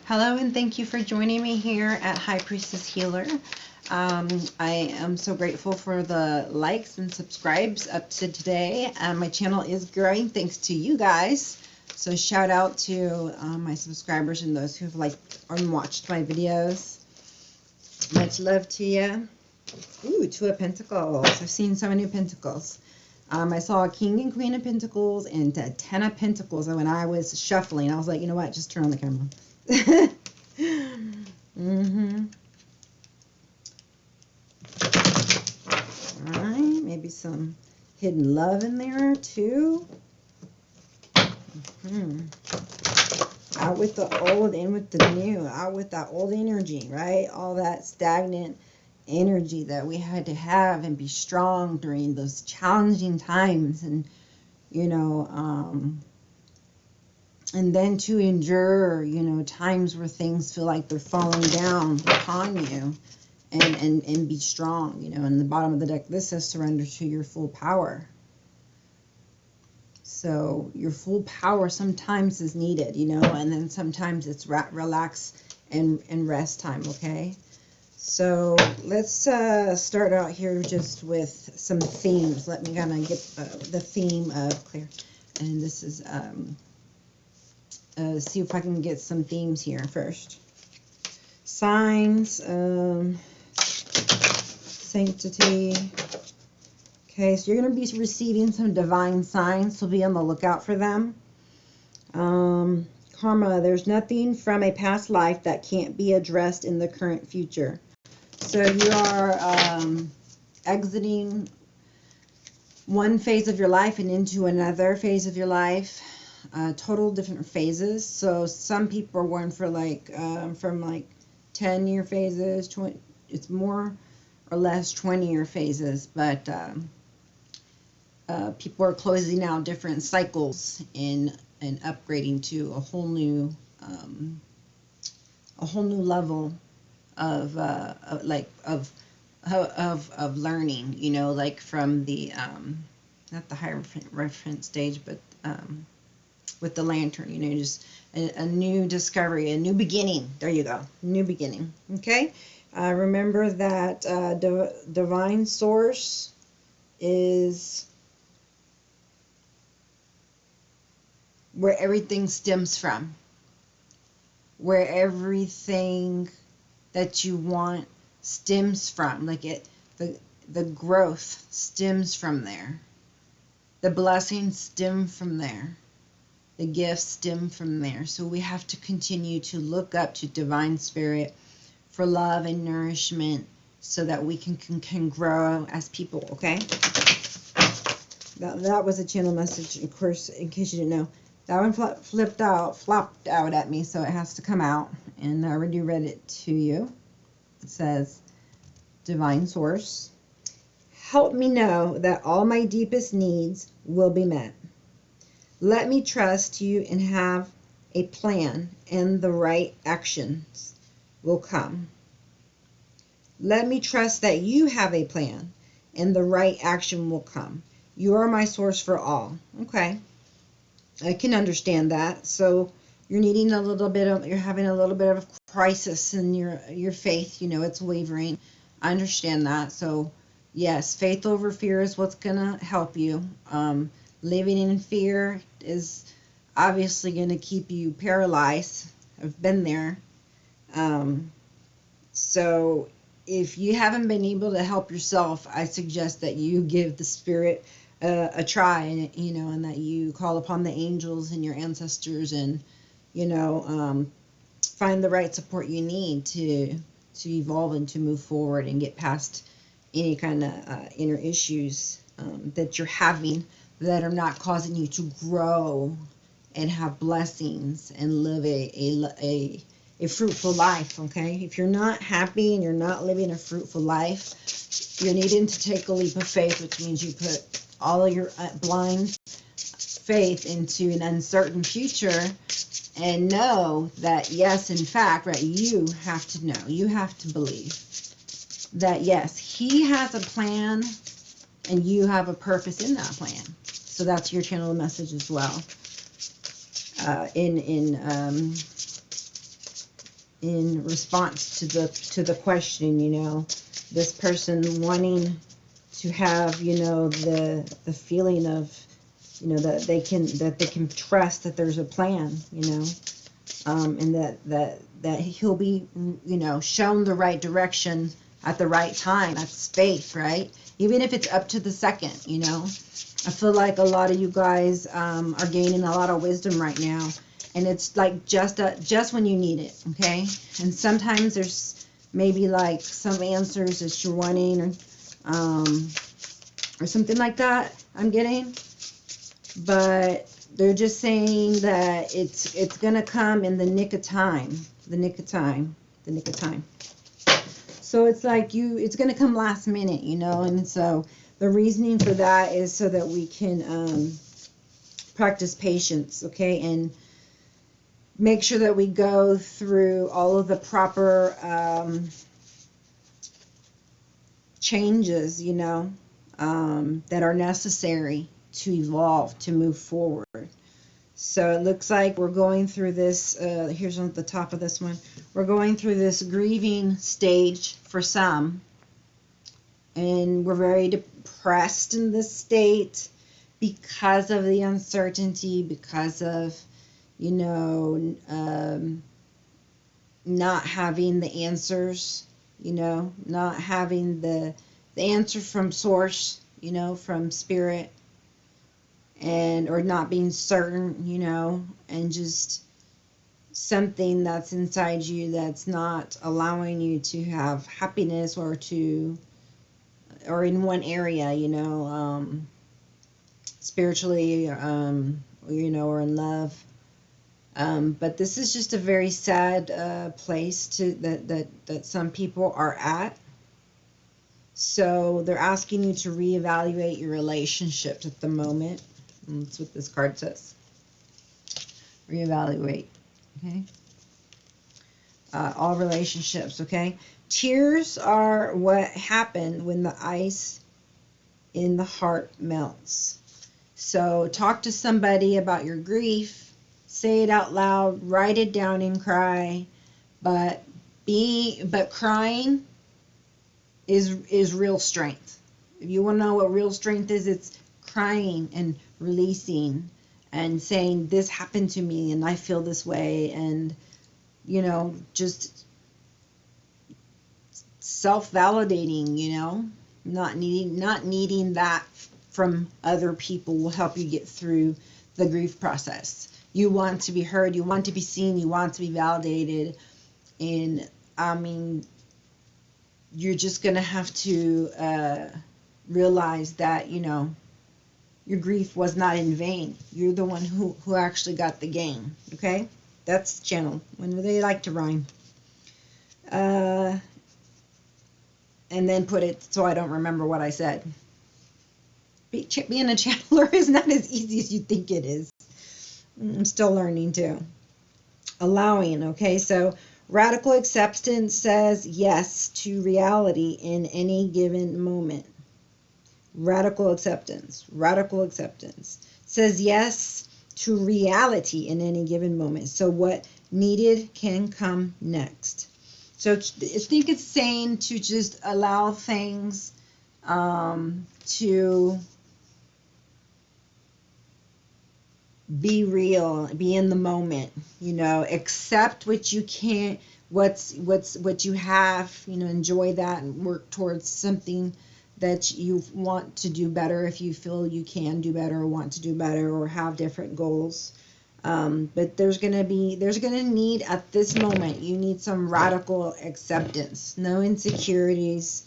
Hello, and thank you for joining me here at High Priestess Healer. I am so grateful for the likes and subscribes up to today. My channel is growing thanks to you guys. So shout out to my subscribers and those who've liked and watched my videos. Much love to you. Ooh, Two of Pentacles. I've seen so many Pentacles. I saw a King and Queen of Pentacles and a Ten of Pentacles. And when I was shuffling, I was like, you know what? Just turn on the camera. All right, maybe some hidden love in there too. Out with the old, in with the new. Out with that old energy, right? All that stagnant energy that we had to have and be strong during those challenging times, and you know, and then to endure, you know, times where things feel like they're falling down upon you, and be strong, you know. In the bottom of the deck, this says surrender to your full power. So your full power sometimes is needed, you know, and then sometimes it's relax and rest time, okay? So let's start out here just with some themes. Let me kind of get the theme of clear. And this is, see if I can get some themes here first. Signs, sanctity. Okay, so you're going to be receiving some divine signs, so be on the lookout for them. Karma, there's nothing from a past life that can't be addressed in the current future. So you are exiting one phase of your life and into another phase of your life. Total different phases. So some people are going for like from like 10-year phases, 20, it's more or less 20-year phases, but people are closing out different cycles and upgrading to a whole new level of learning, you know, like from the not the higher reference stage, but with the lantern, you know, just a new discovery, a new beginning. There you go, new beginning. Okay, remember that divine source is where everything stems from, where everything that you want stems from. Like the growth stems from there, the blessings stem from there, the gifts stem from there. So we have to continue to look up to divine spirit for love and nourishment, so that we can grow as people. Okay, that was a channel message, of course, in case you didn't know. That one flopped out at me, so it has to come out. And I already read it to you. It says, divine source, help me know that all my deepest needs will be met. Let me trust you and have a plan, and the right actions will come. Let me trust that you have a plan, and the right action will come. You are my source for all. Okay. I can understand that. So you're needing a little bit of, you're having a little bit of a crisis in your faith, you know, it's wavering. I understand that. So yes, faith over fear is what's going to help you. Living in fear is obviously going to keep you paralyzed. I've been there. So if you haven't been able to help yourself, I suggest that you give the spirit a try, you know, and that you call upon the angels and your ancestors, and you know, find the right support you need to evolve and to move forward and get past any kind of inner issues that you're having that are not causing you to grow and have blessings and live a fruitful life. Okay, if you're not happy and you're not living a fruitful life, you're needing to take a leap of faith, which means you put all of your blind faith into an uncertain future, and know that yes, in fact, right, you have to know, you have to believe that yes, he has a plan and you have a purpose in that plan. So that's your channel message as well. In in response to the question, you know, this person wanting to have, you know, the feeling of, you know, that they can trust that there's a plan, you know, and that he'll be, you know, shown the right direction at the right time. That's faith, right? Even if it's up to the second, you know. I feel like a lot of you guys are gaining a lot of wisdom right now, and it's like just when you need it, okay? And sometimes there's maybe like some answers that you're wanting, or something like that. I'm getting, but they're just saying that it's gonna come in the nick of time, the nick of time. So it's like it's gonna come last minute, you know, and so. The reasoning for that is so that we can practice patience, okay, and make sure that we go through all of the proper changes, you know, that are necessary to evolve, to move forward. So it looks like we're going through this, here's on the top of this one, we're going through this grieving stage for some. And we're very depressed in this state because of the uncertainty, because of, you know, not having the answers, you know, not having the answer from source, you know, from spirit, and or not being certain, you know, and just something that's inside you that's not allowing you to have happiness or in one area, you know, spiritually, you know, or in love. But this is just a very sad place that some people are at. So they're asking you to reevaluate your relationships at the moment. And that's what this card says. Reevaluate, okay? All relationships, okay? Tears are what happened when the ice in the heart melts. So talk to somebody about your grief. Say it out loud. Write it down and cry. But crying is real strength. If you want to know what real strength is, it's crying and releasing and saying, this happened to me and I feel this way, and, you know, just self-validating, you know, not needing that from other people will help you get through the grief process. You want to be heard, you want to be seen, you want to be validated, and I mean, you're just gonna have to realize that, you know, your grief was not in vain. You're the one who actually got the gain, okay? That's channel, when they like to rhyme. And then put it so I don't remember what I said. Being a channeler is not as easy as you think it is. I'm still learning too. Allowing, okay? So radical acceptance says yes to reality in any given moment. Radical acceptance says yes to reality in any given moment. So what needed can come next. So I think it's saying to just allow things to be real, be in the moment, you know, accept what you can't, what you have, you know, enjoy that and work towards something that you want to do better if you feel you can do better or want to do better or have different goals. But there's going to need at this moment, you need some radical acceptance, no insecurities,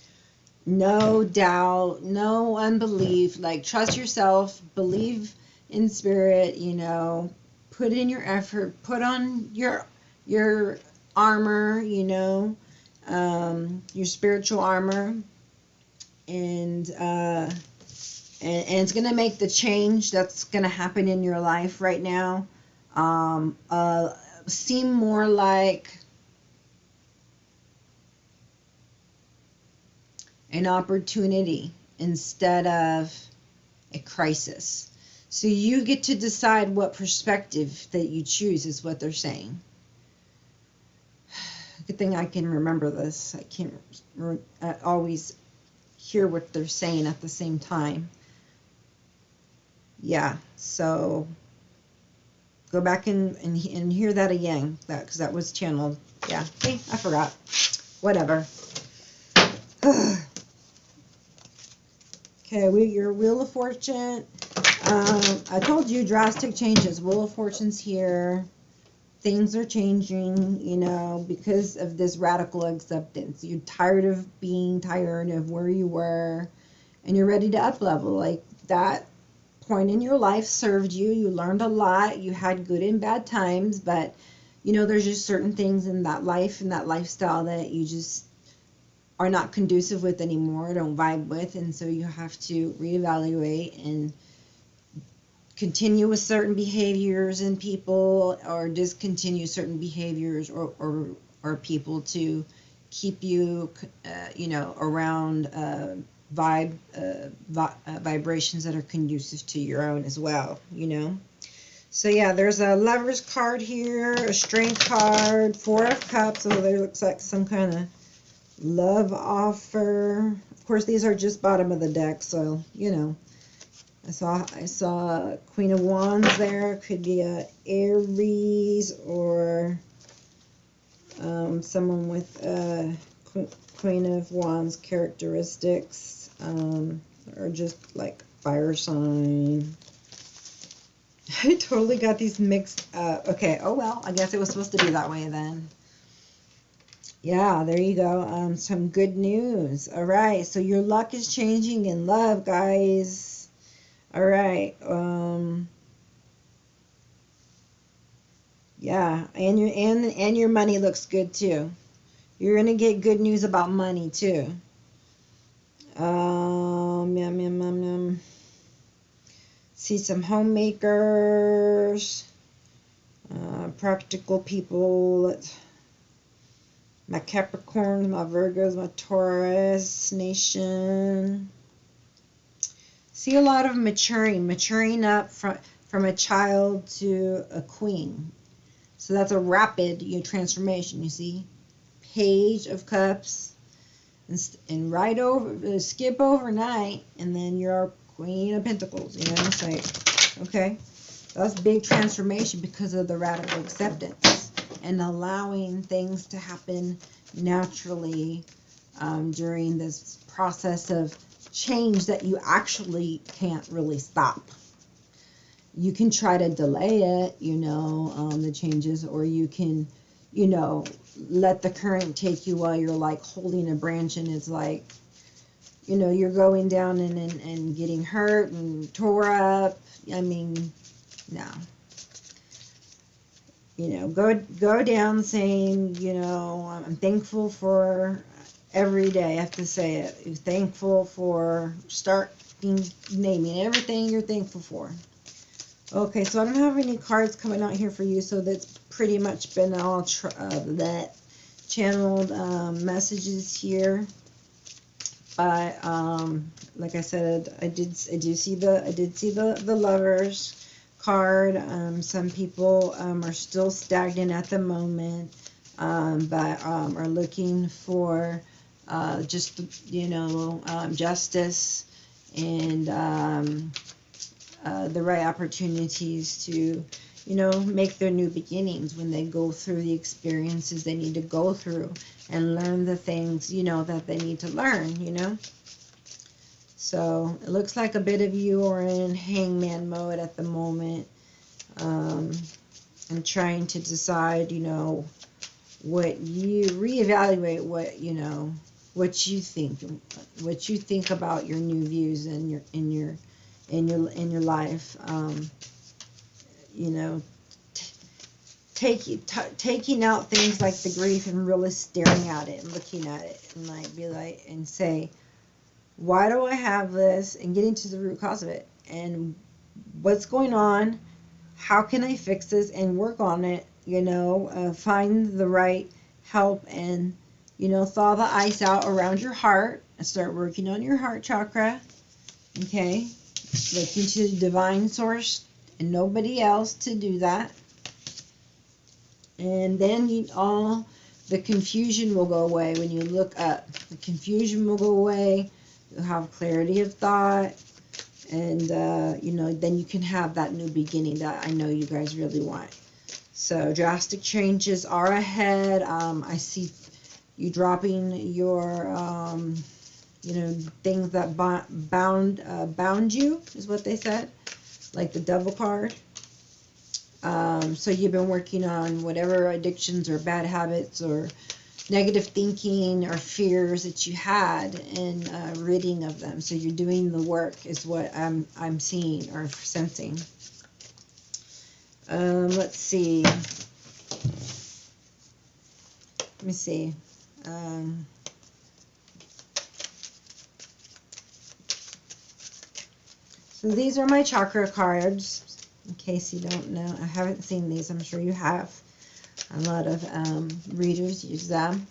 no doubt, no unbelief, like trust yourself, believe in spirit, you know, put in your effort, put on your armor, you know, your spiritual armor, and it's going to make the change that's going to happen in your life right now seem more like an opportunity instead of a crisis. So you get to decide what perspective that you choose, is what they're saying. Good thing I can remember this. I can't always hear what they're saying at the same time. Yeah, so go back and hear that again, because that was channeled. Yeah, hey, I forgot. Whatever. Okay, your Wheel of Fortune. I told you drastic changes. Wheel of Fortune's here. Things are changing, you know, because of this radical acceptance. You're tired of being tired of where you were, and you're ready to up level. Like, that point in your life served you. You learned a lot. You had good and bad times, but, you know, there's just certain things in that life and that lifestyle that you just are not conducive with anymore, don't vibe with, and so you have to reevaluate and continue with certain behaviors and people, or discontinue certain behaviors or people to keep you, you know, around vibrations that are conducive to your own as well, you know. So yeah, there's a Lover's card here, a Strength card, Four of Cups. So there looks like some kind of love offer. Of course, these are just bottom of the deck, so you know. I saw Queen of Wands there. Could be a Aries or someone with Queen of Wands characteristics, or just like fire sign. I totally got these mixed up. Okay, oh well, I guess it was supposed to be that way then. Yeah, there you go. Some good news. All right, so your luck is changing in love, guys. All right. Yeah, and your money looks good too. You're gonna get good news about money too. Yum, yum, yum, yum. See some homemakers, practical people. My Capricorns, my Virgos, my Taurus nation. See a lot of maturing up from a child to a queen. So that's a rapid transformation, you see. Page of Cups, and right over, skip overnight, and then you're Queen of Pentacles, you know. It's like, okay, that's big transformation because of the radical acceptance and allowing things to happen naturally during this process of change that you actually can't really stop. You can try to delay it, you know, the changes, or you can, you know, let the current take you while you're like holding a branch and it's like, you know, you're going down and getting hurt and tore up. I mean, no. You know, go down saying, you know, I'm thankful for every day. I have to say it. You're thankful for naming everything you're thankful for. Okay, so I don't have any cards coming out here for you, so that's pretty much been all that channeled messages here. But like I said, I did see the Lovers card. Some people are still stagnant at the moment, but are looking for just, you know, justice and the right opportunities to, you know, make their new beginnings when they go through the experiences they need to go through and learn the things, you know, that they need to learn, you know. So it looks like a bit of you are in hangman mode at the moment, and trying to decide, you know, reevaluate what, you know, what you think about your new views and in your life. You know, taking out things like the grief and really staring at it and looking at it and like be like and say, why do I have this, and getting to the root cause of it and what's going on, how can I fix this and work on it, you know, find the right help and, you know, thaw the ice out around your heart and start working on your heart chakra. Okay, looking to the divine source and nobody else to do that. And then you all the confusion will go away when you look up. The confusion will go away. You'll have clarity of thought. And, you know, then you can have that new beginning that I know you guys really want. So drastic changes are ahead. I see you dropping your, you know, things that bound you, is what they said. Like the devil card. So you've been working on whatever addictions or bad habits or negative thinking or fears that you had, and ridding of them. So you're doing the work, is what I'm seeing or sensing. Let's see. Let me see. So these are my chakra cards. In case you don't know, I haven't seen these. I'm sure you have. A lot of readers use them.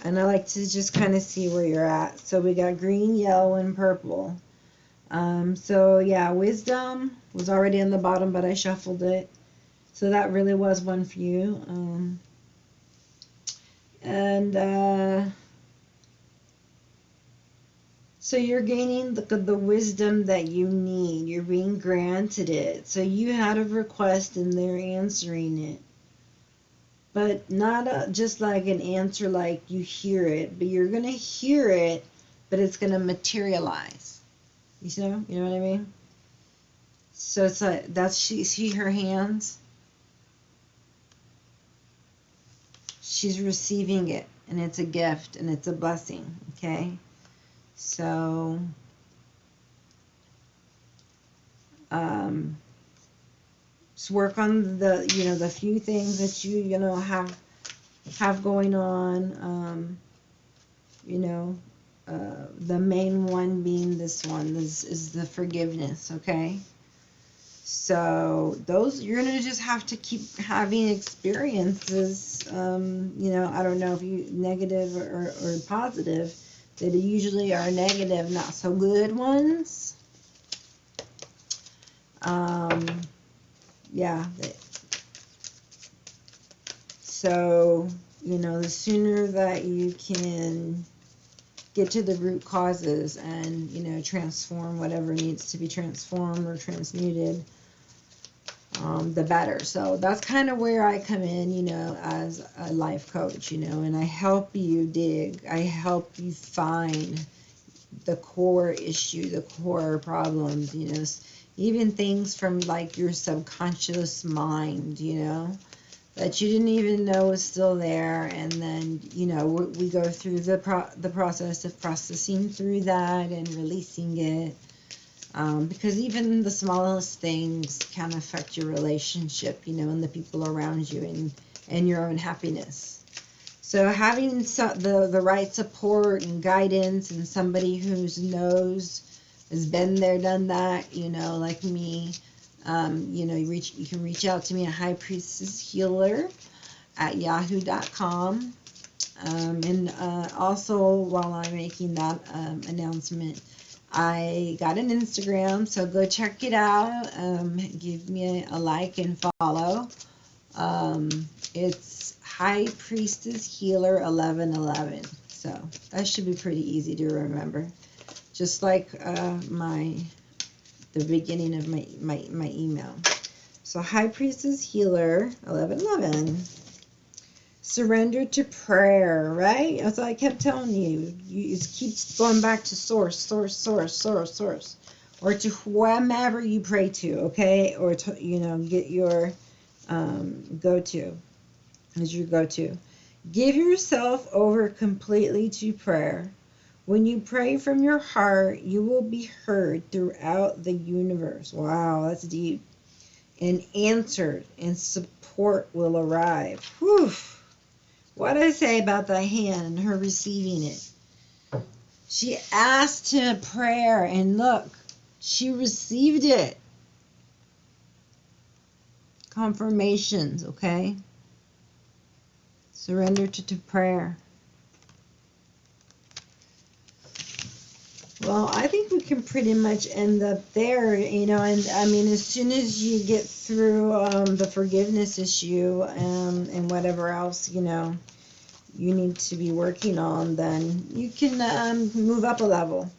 And I like to just kind of see where you're at. So we got green, yellow, and purple. So yeah, wisdom was already on the bottom, but I shuffled it. So that really was one for you. So you're gaining the wisdom that you need. You're being granted it. So you had a request and they're answering it. But not just like an answer like you hear it. But you're going to hear it, but it's going to materialize. You know what I mean? So it's like, see her hands? She's receiving it. And it's a gift. And it's a blessing. Okay? So, just work on the, you know, the few things that you know, have going on. You know, the main one being this one. This is the forgiveness, okay? So, those, you're going to just have to keep having experiences, you know, I don't know if you, negative or positive. They usually are negative, not so good ones. Yeah. So, you know, the sooner that you can get to the root causes and, you know, transform whatever needs to be transformed or transmuted, the better. So that's kind of where I come in, you know, as a life coach, you know, and I help you dig. I help you find the core issue, the core problems, you know, even things from like your subconscious mind, you know, that you didn't even know was still there. And then, you know, we go through the process of processing through that and releasing it. Because even the smallest things can affect your relationship, you know, and the people around you and your own happiness. So having the right support and guidance and somebody who knows, has been there, done that, you know, like me, you know, you can reach out to me at highpriestesshhealer@yahoo.com. And also, while I'm making that announcement, I got an Instagram, so go check it out. Give me a like and follow. It's High Priestess Healer 1111. So that should be pretty easy to remember. Just like the beginning of my email. So High Priestess Healer 1111. Surrender to prayer, right? As I kept telling you, you just keep going back to source, or to whomever you pray to, okay? Or to, you know, get your go-to as your go-to. Give yourself over completely to prayer. When you pray from your heart, you will be heard throughout the universe. Wow, that's deep. And answered, and support will arrive. Whew. What did I say about the hand and her receiving it? She asked in a prayer, and look, she received it. Confirmations, okay? Surrender to prayer. Well, I think we can pretty much end up there, you know, and I mean, as soon as you get through the forgiveness issue and whatever else, you know, you need to be working on, then you can move up a level,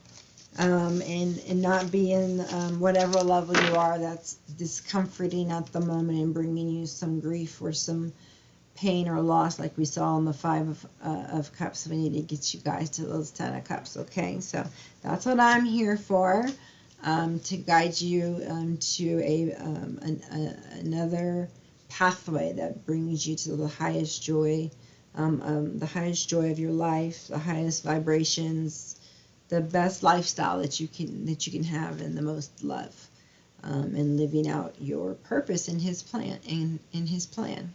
and not be in whatever level you are that's discomforting at the moment and bringing you some grief or some pain or loss, like we saw in the Five of Cups. We need to get you guys to those 10 of Cups, okay? So that's what I'm here for, to guide you to another pathway that brings you to the highest joy, the highest joy of your life, the highest vibrations, the best lifestyle that you can have, and the most love, and living out your purpose in His plan. In His plan.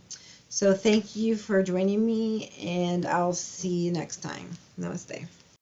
So thank you for joining me, and I'll see you next time. Namaste.